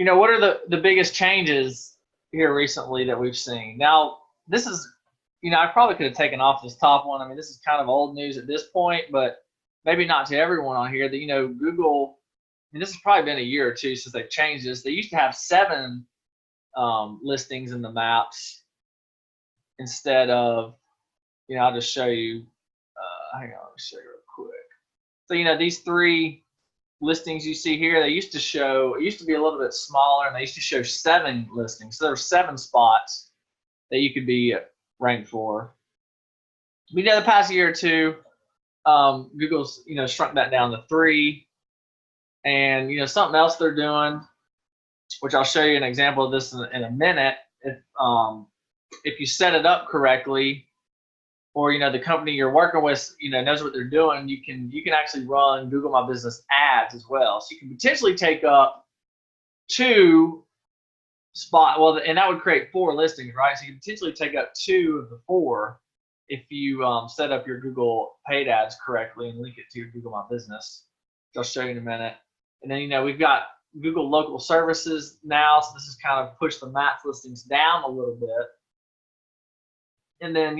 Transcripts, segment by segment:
what are the biggest changes here recently that we've seen? Now, this is, I probably could have taken off this top one. I mean, this is kind of old news at this point, but maybe not to everyone on here that, Google, and this has probably been a year or two since they've changed this. They used to have seven listings in the maps instead of, I'll just show you, hang on, let me show you real quick. So, these three listings you see here, they used to show, it used to be a little bit smaller, and they used to show seven listings. So there were seven spots that you could be ranked for. But the past year or two, Google's shrunk that down to three. And something else they're doing, which I'll show you an example of this in a minute. If you set it up correctly, or the company you're working with knows what they're doing, you can actually run Google My Business ads as well. So you can potentially take up two and that would create four listings, right? So you can potentially take up two of the four if you set up your Google paid ads correctly and link it to your Google My Business, which I'll show you in a minute. And then we've got Google Local Services now, so this has kind of pushed the maps listings down a little bit. And then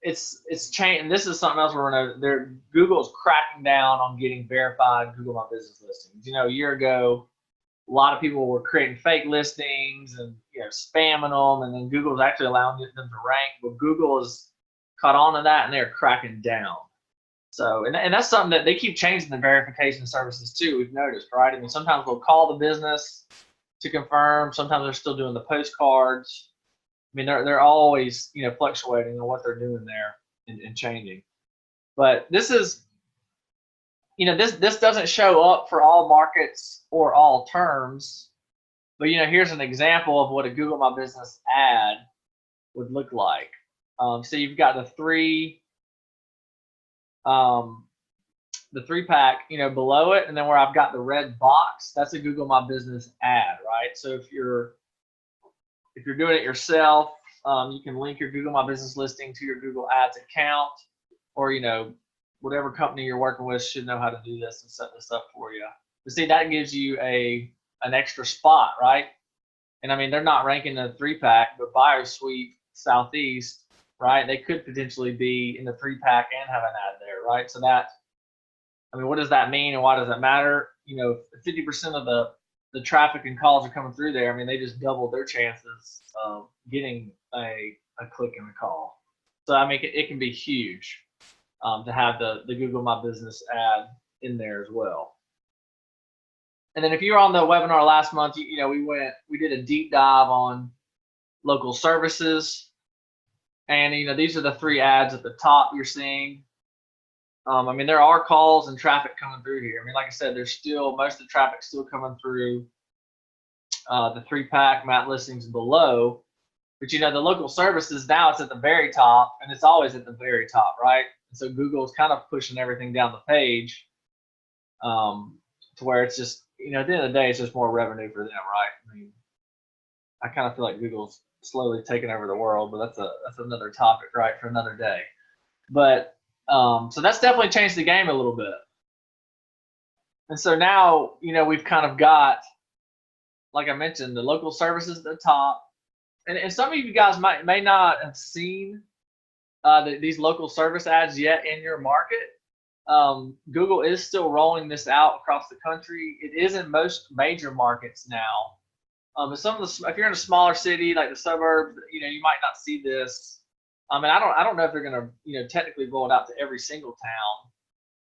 it's changed. And this is something else where Google's cracking down on getting verified Google My Business listings. A year ago, a lot of people were creating fake listings and spamming them, and then Google's actually allowing them to rank. But Google has caught on to that, and they're cracking down. So, and that's something that they keep changing the verification services too. We've noticed, right? I mean, sometimes they'll call the business to confirm. Sometimes they're still doing the postcards. I mean, they're always fluctuating on what they're doing there and changing. But this is, this doesn't show up for all markets or all terms. But here's an example of what a Google My Business ad would look like. So you've got the three pack below it, and then where I've got the red box, that's a Google My Business ad, right? So if you're doing it yourself, you can link your Google My Business listing to your Google Ads account, or whatever company you're working with should know how to do this and set this up for you. But see, that gives you an extra spot, right? And I mean, they're not ranking the three pack, but Buyer Suite Southeast, right? They could potentially be in the three pack and have an ad there, right? So that, I mean, what does that mean and why does it matter? 50% of the traffic and calls are coming through there. I mean, they just doubled their chances of getting a click and a call. So I mean, it can be huge to have the Google My Business ad in there as well. And then if you were on the webinar last month, we did a deep dive on local services. And these are the three ads at the top you're seeing. I mean, there are calls and traffic coming through here. I mean, like I said, there's still most of the traffic still coming through the three pack map listings below. But the local services, now it's at the very top, and it's always at the very top, right? And so Google's kind of pushing everything down the page to where it's just, at the end of the day, it's just more revenue for them, right? I mean, I kind of feel like Google's slowly taking over the world, but that's another topic, right, for another day. But so that's definitely changed the game a little bit. And so now, we've kind of got, like I mentioned, the local services at the top. And some of you guys may not have seen these local service ads yet in your market. Google is still rolling this out across the country. It is in most major markets now. But if you're in a smaller city like the suburbs, you might not see this. I mean, I don't know if they're going to technically roll it out to every single town.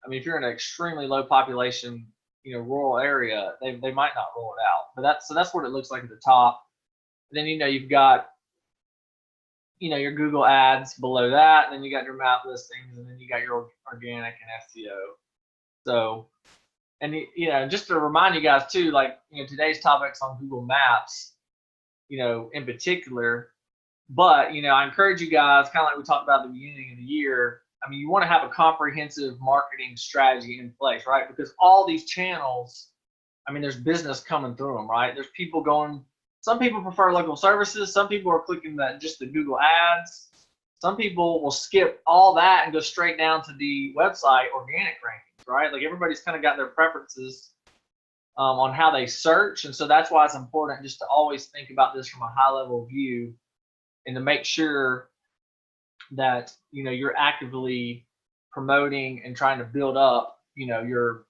I mean, if you're in an extremely low population rural area, they might not roll it out. But that's what it looks like at the top. And then you've got your Google ads below that, and then you got your map listings, and then you got your organic and SEO. So, and just to remind you guys too, like today's topic's on Google Maps, in particular. But I encourage you guys, kind of like we talked about at the beginning of the year. I mean, you want to have a comprehensive marketing strategy in place, right? Because all these channels, I mean, there's business coming through them, right? There's people going. Some people prefer local services. Some people are clicking just the Google ads. Some people will skip all that and go straight down to the website organic rankings, right? Like everybody's kind of got their preferences. on how they search. And so that's why it's important just to always think about this from a high level view and to make sure that, you know, you're actively promoting and trying to build up, you know, your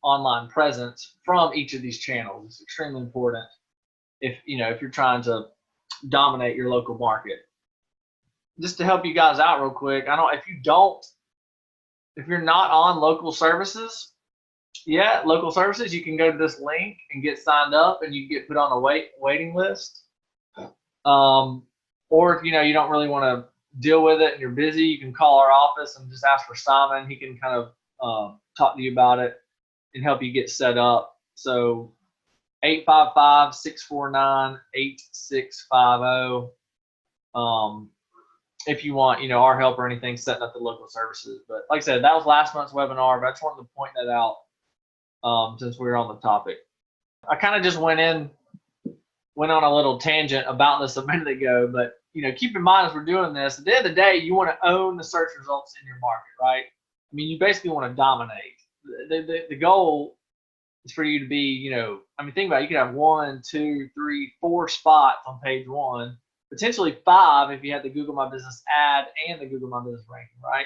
online presence from each of these channels. It's extremely important if, you know, if you're trying to dominate your local market. Just to help you guys out real quick, if you're not on local services, local services, you can go to this link and get signed up, and you get put on a waiting list. Or if, you know, you don't really want to deal with it and you're busy, you can call our office and just ask for Simon. He can kind of talk to you about it and help you get set up. So 855-649-8650. If you want, you know, our help or anything setting up the local services. But like I said, that was last month's webinar, but I just wanted to point that out since we were on the topic. I kind of just went on a little tangent about this a minute ago, but, you know, keep in mind as we're doing this, at the end of the day, you want to own the search results in your market, right? I mean, you basically want to dominate. The goal is for you to be, you know, I mean, think about it, you could have 1, 2, 3, 4 spots on page 1, potentially 5 if you had the Google My Business ad and the Google My Business ranking, right?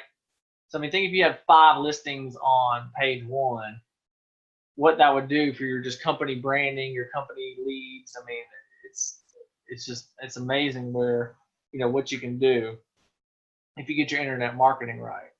So I mean, think if you had 5 listings on page 1, what that would do for your just company branding, your company leads. I mean, it's amazing where, you know, what you can do if you get your internet marketing right.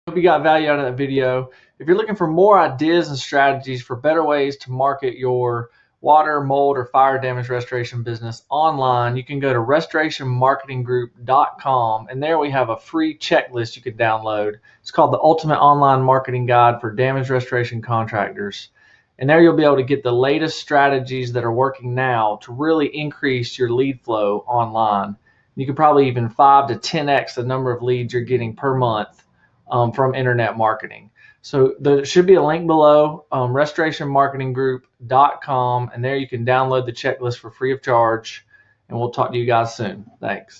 Hope you got value out of that video. If you're looking for more ideas and strategies for better ways to market your water, mold, or fire damage restoration business online, you can go to restorationmarketinggroup.com, and there we have a free checklist you can download. It's called the Ultimate Online Marketing Guide for Damage Restoration Contractors. And there you'll be able to get the latest strategies that are working now to really increase your lead flow online. You could probably even 5 to 10x the number of leads you're getting per month from internet marketing. So there should be a link below, restorationmarketinggroup.com, and there you can download the checklist for free of charge, and we'll talk to you guys soon. Thanks.